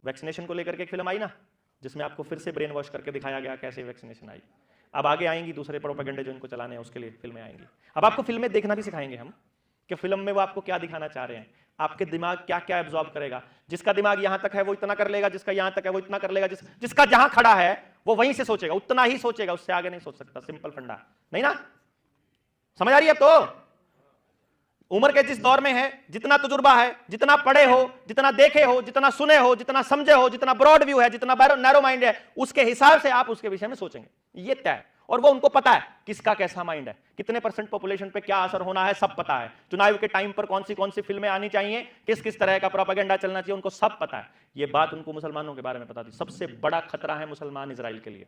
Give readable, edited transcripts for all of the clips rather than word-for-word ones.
Vaccination को लेकर के एक फिल्म आई ना, जिसमें आपको फिर से ब्रेन वॉश करके दिखाया गया कैसे वैक्सीनेशन आई। अब आगे आएंगी दूसरे प्रोपेगेंडे जो इनको चलाने हैं, उसके लिए फिल्में आएंगी। अब आपको फिल्में देखना भी सिखाएंगे हम कि फिल्म में वो आपको क्या दिखाना चाह रहे हैं, आपके दिमाग क्या क्या एब्जॉर्ब करेगा। जिसका दिमाग यहां तक है वो इतना कर लेगा, जिसका यहां तक है वो इतना कर लेगा, जिसका जहां खड़ा है वो वहीं से सोचेगा, उतना ही सोचेगा, उससे आगे नहीं सोच सकता। सिंपल फंडा, नहीं ना? समझ आ रही है? तो उम्र के जिस दौर में है, जितना तजुर्बा है, जितना पढ़े हो, जितना देखे हो, जितना सुने हो, जितना समझे हो, जितना ब्रॉड व्यू है, जितना नैरो माइंड है, उसके हिसाब से आप उसके विषय में सोचेंगे, ये तय है। और वो उनको पता है किसका कैसा माइंड है, कितने % पॉपुलेशन पे क्या असर होना है, सब पता है। चुनाव के टाइम पर कौन सी फिल्में आनी चाहिए, किस किस तरह का प्रोपेगेंडा चलना चाहिए, उनको सब पता है। ये बात उनको मुसलमानों के बारे में पता थी। सबसे बड़ा खतरा है मुसलमान इजराइल के लिए,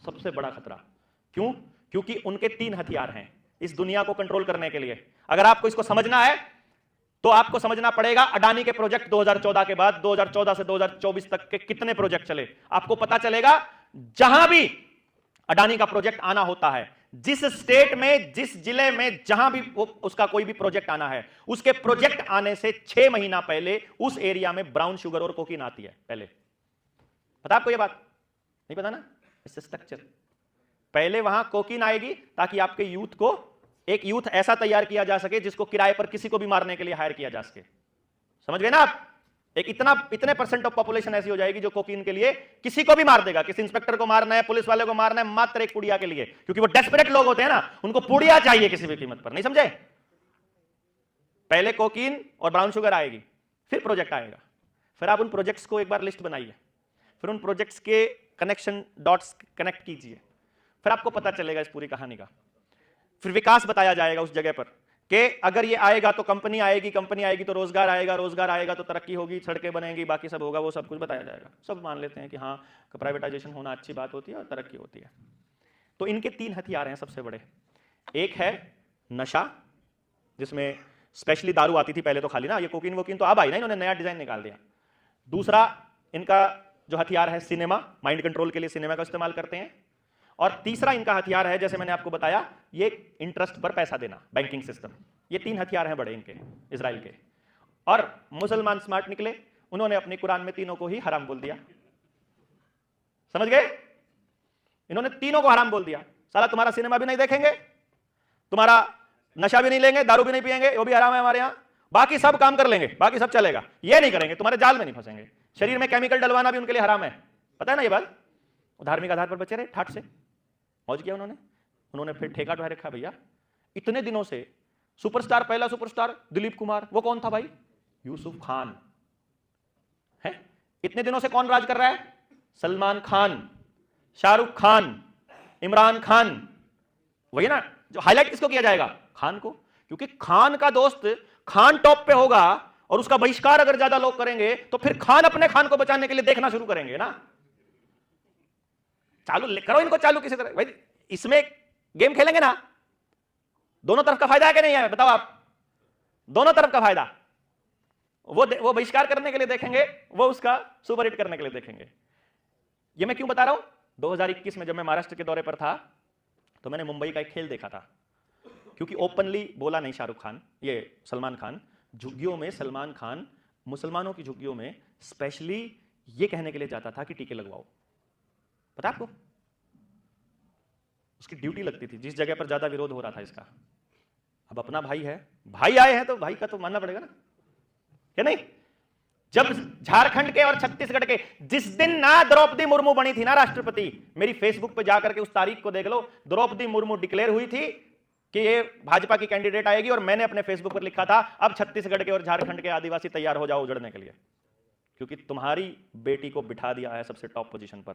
सबसे बड़ा खतरा। क्यों? क्योंकि उनके 3 हथियार हैं इस दुनिया को कंट्रोल करने के लिए। अगर आपको इसको समझना है तो आपको समझना पड़ेगा अडानी के प्रोजेक्ट 2014 के बाद 2014 से 2024 तक के कितने प्रोजेक्ट चले। आपको पता चलेगा जहां भी अडानी का प्रोजेक्ट आना होता है, जिस स्टेट में, जिस जिले में, जहां भी उसका कोई भी प्रोजेक्ट आना है, उसके प्रोजेक्ट आने से 6 महीना पहले उस एरिया में ब्राउन शुगर और कोकीन आती है। पहले पता आपको, यह बात नहीं पता ना? इससे स्ट्रक्चर पहले वहां कोकीन आएगी ताकि आपके यूथ को, एक यूथ ऐसा तैयार किया जा सके जिसको किराए पर किसी को भी मारने के लिए हायर किया जा सके। समझ गए ना आप? एक इतने % ऑफ पॉपुलेशन ऐसी हो जाएगी जो कोकीन के लिए किसी को भी मार देगा। किसी इंस्पेक्टर को मारना है, पुलिस वाले को मारना है, मात्र एक पुड़िया के लिए, क्योंकि वो डेस्परेट लोग होते हैं ना, उनको पुड़िया चाहिए किसी भी कीमत पर। नहीं समझे? पहले कोकीन और ब्राउन शुगर आएगी, फिर प्रोजेक्ट आएगा। फिर आप उन प्रोजेक्ट्स को एक बार लिस्ट बनाइए, फिर उन प्रोजेक्ट्स के कनेक्शन डॉट्स कनेक्ट कीजिए, फिर आपको पता चलेगा इस पूरी कहानी का। फिर विकास बताया जाएगा उस जगह पर कि अगर ये आएगा तो कंपनी आएगी, कंपनी आएगी तो रोजगार आएगा, रोजगार आएगा तो तरक्की होगी, सड़कें बनेंगी, बाकी सब होगा, वो सब कुछ बताया जाएगा। सब मान लेते हैं कि हाँ, प्राइवेटाइजेशन होना अच्छी बात होती है और तरक्की होती है। तो इनके 3 हथियार हैं सबसे बड़े। एक है नशा, जिसमें स्पेशली दारू आती थी पहले तो खाली ना, ये कोकीन वोकीन तो अब आई ना, इन्होंने नया डिजाइन निकाल दिया। दूसरा इनका जो हथियार है सिनेमा, माइंड कंट्रोल के लिए सिनेमा का इस्तेमाल करते हैं। और तीसरा इनका हथियार है, जैसे मैंने आपको बताया, ये इंटरेस्ट पर पैसा देना, बैंकिंग सिस्टम। ये 3 हथियार हैं बड़े इनके, इजराइल के। और मुसलमान स्मार्ट निकले, उन्होंने अपने कुरान में तीनों को ही हराम बोल दिया। समझ गए? इन्होंने तीनों को हराम बोल दिया। साला तुम्हारा सिनेमा भी नहीं देखेंगे, तुम्हारा नशा भी नहीं लेंगे, दारू भी नहीं पिएंगे, वो भी हराम है हमारे यहां, बाकी सब काम कर लेंगे, बाकी सब चलेगा, ये नहीं करेंगे, तुम्हारे जाल में नहीं फंसेंगे। शरीर में केमिकल डलवाना भी उनके लिए हराम है, पता है ना ये बात? धार्मिक आधार पर बचे रहे, ठाट से मौज किया उन्होंने फिर ठेका उठा रखा। भैया इतने दिनों से सुपरस्टार, पहला सुपरस्टार दिलीप कुमार, वो कौन था भाई? यूसुफ खान है। इतने दिनों से कौन राज कर रहा है? सलमान खान, शाहरुख खान, इमरान खान। वही ना, जो हाईलाइट किसको किया जाएगा? खान को, क्योंकि खान का दोस्त खान टॉप पे होगा और उसका बहिष्कार अगर ज्यादा लोग करेंगे तो फिर खान अपने खान को बचाने के लिए देखना शुरू करेंगे ना। चालू करो इनको, चालू किसी तरह। भाई इसमें गेम खेलेंगे ना, दोनों तरफ का फायदा है कि नहीं है? बताओ आप, दोनों तरफ का फायदा। वो बहिष्कार करने के लिए देखेंगे, वो उसका सुपर हिट करने के लिए देखेंगे। ये मैं क्यों बता रहा हूं? 2021 में जब मैं महाराष्ट्र के दौरे पर था तो मैंने मुंबई का एक खेल देखा था, क्योंकि ओपनली बोला नहीं शाहरुख खान, ये सलमान खान, झुग्गियों में सलमान खान मुसलमानों की झुग्गियों में स्पेशली ये कहने के लिए जाता था कि टीके लगवाओ। पता आपको? उसकी ड्यूटी लगती थी जिस जगह पर ज्यादा विरोध हो रहा था इसका। अब अपना भाई है, भाई आए हैं तो भाई का तो मानना पड़ेगा ना, क्या नहीं? जब झारखंड के और छत्तीसगढ़ के, जिस दिन ना द्रौपदी मुर्मू बनी थी ना राष्ट्रपति, मेरी फेसबुक पे जाकर के उस तारीख को देख लो, द्रौपदी मुर्मू डिक्लेयर हुई थी कि ये भाजपा की कैंडिडेट आएगी, और मैंने अपने फेसबुक पर लिखा था अब छत्तीसगढ़ के और झारखंड के आदिवासी तैयार हो जाओ उजड़ने के लिए, क्योंकि तुम्हारी बेटी को बिठा दिया है सबसे टॉप पोजीशन पर।